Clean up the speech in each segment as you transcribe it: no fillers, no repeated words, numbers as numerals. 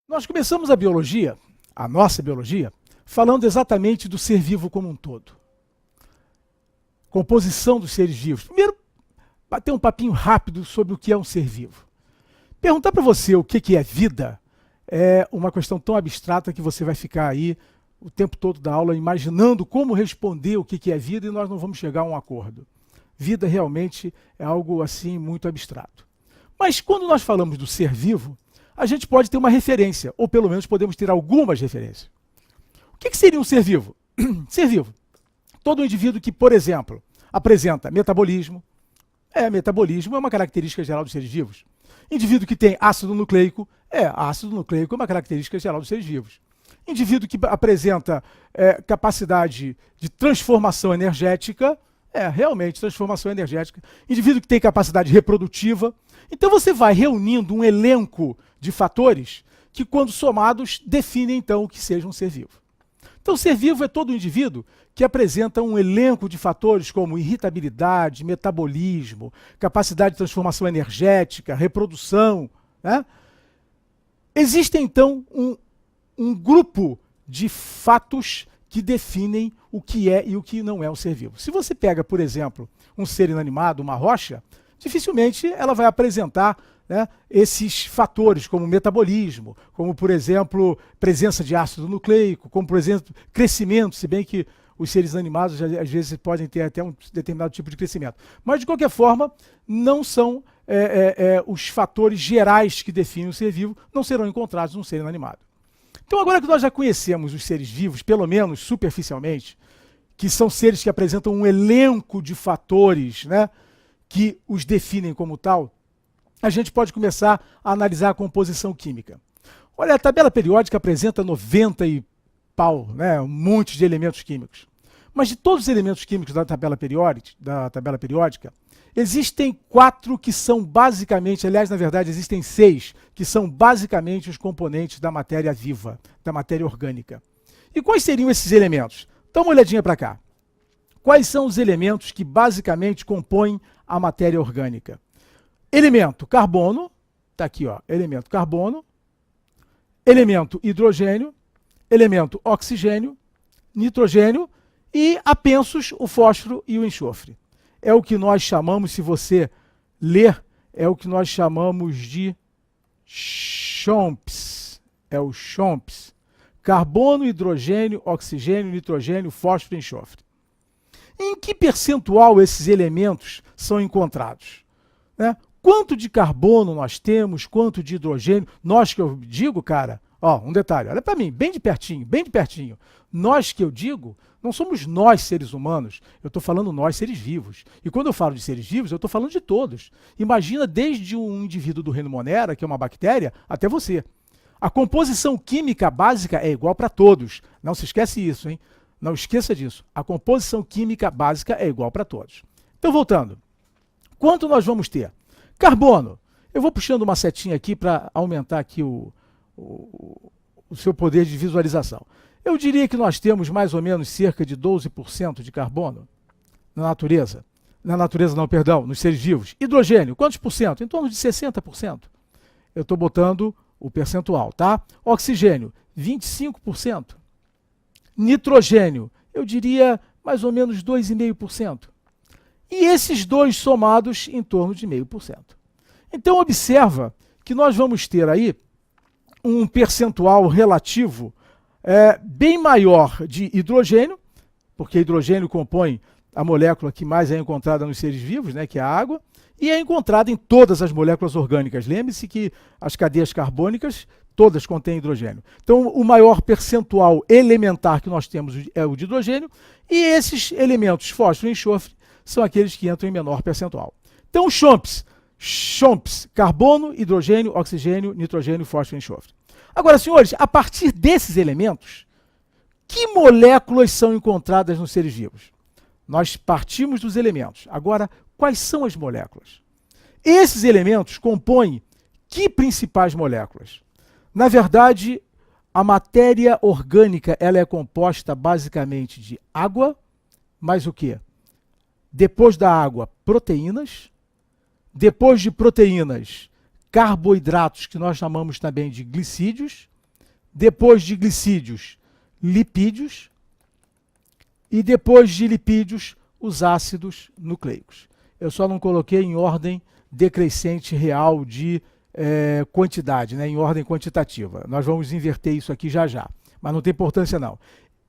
Nós começamos a biologia, a nossa biologia, falando exatamente do ser vivo como um todo. Composição dos seres vivos. Primeiro, bater um papinho rápido sobre o que é um ser vivo. Perguntar para você o que é vida é uma questão tão abstrata que você vai ficar aí o tempo todo da aula imaginando como responder o que é vida e nós não vamos chegar a um acordo. Vida realmente é algo assim muito abstrato. Mas quando nós falamos do ser vivo, a gente pode ter uma referência, ou pelo menos podemos ter algumas referências. O que seria um ser vivo? Ser vivo. Todo indivíduo que, por exemplo, apresenta metabolismo. Metabolismo é uma característica geral dos seres vivos. Indivíduo que tem ácido nucleico. Ácido nucleico é uma característica geral dos seres vivos. Indivíduo que apresenta capacidade de transformação energética. Realmente, transformação energética. Indivíduo que tem capacidade reprodutiva. Então você vai reunindo um elenco de fatores que, quando somados, definem então o que seja um ser vivo. Então, ser vivo é todo indivíduo que apresenta um elenco de fatores como irritabilidade, metabolismo, capacidade de transformação energética, reprodução. Né? Existe, então, um grupo de fatos que definem o que é e o que não é um ser vivo. Se você pega, por exemplo, um ser inanimado, uma rocha, dificilmente ela vai apresentar esses fatores, como metabolismo, como, por exemplo, presença de ácido nucleico, como, por exemplo, crescimento, se bem que os seres animados, às vezes, podem ter até um determinado tipo de crescimento. Mas, de qualquer forma, não são os fatores gerais que definem o ser vivo, não serão encontrados num ser inanimado. Então, agora que nós já conhecemos os seres vivos, pelo menos superficialmente, que são seres que apresentam um elenco de fatores, que os definem como tal, a gente pode começar a analisar a composição química. Olha, a tabela periódica apresenta 90 e pau, um monte de elementos químicos. Mas de todos os elementos químicos da tabela periódica, existem 4 que são basicamente, aliás, na verdade, existem 6, que são basicamente os componentes da matéria viva, da matéria orgânica. E quais seriam esses elementos? Dá uma olhadinha para cá. Quais são os elementos que basicamente compõem a matéria orgânica? Elemento carbono, está aqui, elemento carbono, elemento hidrogênio, elemento oxigênio, nitrogênio e apensos o fósforo e o enxofre. É o que nós chamamos, se você ler, é o que nós chamamos de CHOMPS. É o CHOMPS. Carbono, hidrogênio, oxigênio, nitrogênio, fósforo e enxofre. Em que percentual esses elementos são encontrados? Quanto de carbono nós temos, quanto de hidrogênio? Nós que eu digo, cara, um detalhe, olha para mim, bem de pertinho, bem de pertinho. Nós que eu digo, não somos nós seres humanos, eu estou falando nós seres vivos. E quando eu falo de seres vivos, eu estou falando de todos. Imagina desde um indivíduo do reino Monera, que é uma bactéria, até você. A composição química básica é igual para todos. Não se esquece isso, hein? Não esqueça disso. A composição química básica é igual para todos. Então, voltando. Quanto nós vamos ter? Carbono. Eu vou puxando uma setinha aqui para aumentar aqui o seu poder de visualização. Eu diria que nós temos mais ou menos cerca de 12% de carbono na natureza. Na natureza não, perdão, nos seres vivos. Hidrogênio, quantos por cento? Em torno de 60%. Eu estou botando o percentual, tá? Oxigênio, 25%. Nitrogênio, eu diria mais ou menos 2,5%. E esses dois somados em torno de 0,5%. Então observa que nós vamos ter aí um percentual relativo bem maior de hidrogênio, porque hidrogênio compõe a molécula que mais é encontrada nos seres vivos, que é a água, e é encontrada em todas as moléculas orgânicas. Lembre-se que as cadeias carbônicas todas contêm hidrogênio. Então, o maior percentual elementar que nós temos é o de hidrogênio, e esses elementos, fósforo e enxofre, são aqueles que entram em menor percentual. Então, o CHOMPS, carbono, hidrogênio, oxigênio, nitrogênio, fósforo e enxofre. Agora, senhores, a partir desses elementos, que moléculas são encontradas nos seres vivos? Nós partimos dos elementos. Agora, quais são as moléculas? Esses elementos compõem que principais moléculas? Na verdade, a matéria orgânica ela é composta basicamente de água, mais o quê? Depois da água, proteínas. Depois de proteínas, carboidratos, que nós chamamos também de glicídios. depois de glicídios, lipídios, e depois de lipídios, os ácidos nucleicos. Eu só não coloquei em ordem decrescente real de quantidade, né, em ordem quantitativa. Nós vamos inverter isso aqui já já, mas não tem importância não.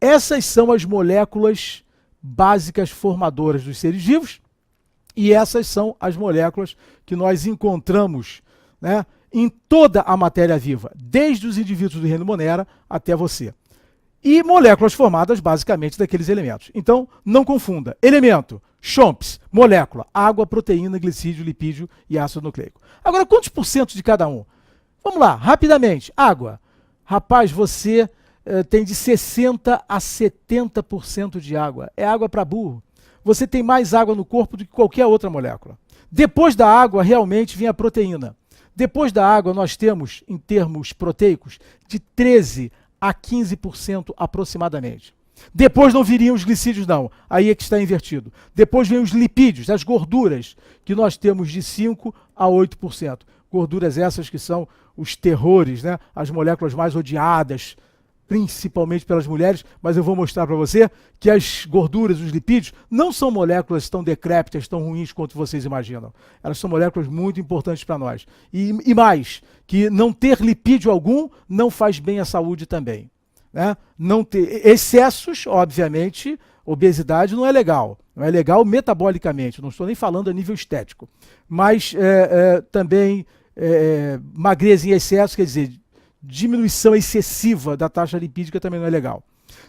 Essas são as moléculas básicas formadoras dos seres vivos, e essas são as moléculas que nós encontramos, né, em toda a matéria viva, desde os indivíduos do reino Monera até você. E moléculas formadas basicamente daqueles elementos. Então, não confunda. Elemento, CHOMPS, molécula, água, proteína, glicídio, lipídio e ácido nucleico. Agora, quantos por cento de cada um? Vamos lá, rapidamente. Água. Rapaz, você tem de 60% a 70% de água. É água para burro. Você tem mais água no corpo do que qualquer outra molécula. Depois da água, realmente, vem a proteína. Depois da água, nós temos, em termos proteicos, de 13% a 15% aproximadamente. Depois não viriam os glicídios, não. Aí é que está invertido. Depois vem os lipídios, as gorduras, que nós temos de 5% a 8%. Gorduras essas que são os terrores, né? As moléculas mais odiadas, principalmente pelas mulheres, mas eu vou mostrar para você que as gorduras, os lipídios, não são moléculas tão decrépitas, tão ruins quanto vocês imaginam. Elas são moléculas muito importantes para nós. E mais, que não ter lipídio algum não faz bem à saúde também, né? Não ter excessos, obviamente, obesidade não é legal. Não é legal metabolicamente, não estou nem falando a nível estético. Mas também magreza em excesso, quer dizer, diminuição excessiva da taxa lipídica também não é legal.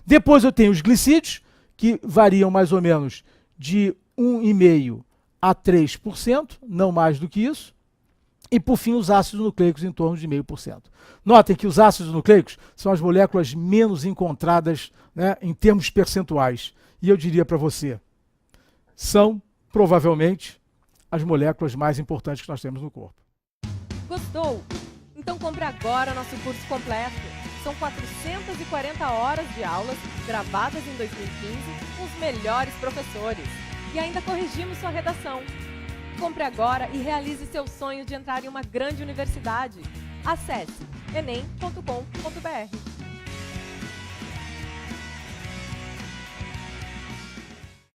Depois eu tenho os glicídios, que variam mais ou menos de 1,5% a 3%, não mais do que isso. E, por fim, os ácidos nucleicos em torno de 0,5%. Notem que os ácidos nucleicos são as moléculas menos encontradas, né, em termos percentuais. E eu diria para você, são, provavelmente, as moléculas mais importantes que nós temos no corpo. Gostou? Então compre agora nosso curso completo. São 440 horas de aulas gravadas em 2015 com os melhores professores. E ainda corrigimos sua redação. Compre agora e realize seu sonho de entrar em uma grande universidade. Acesse enem.com.br.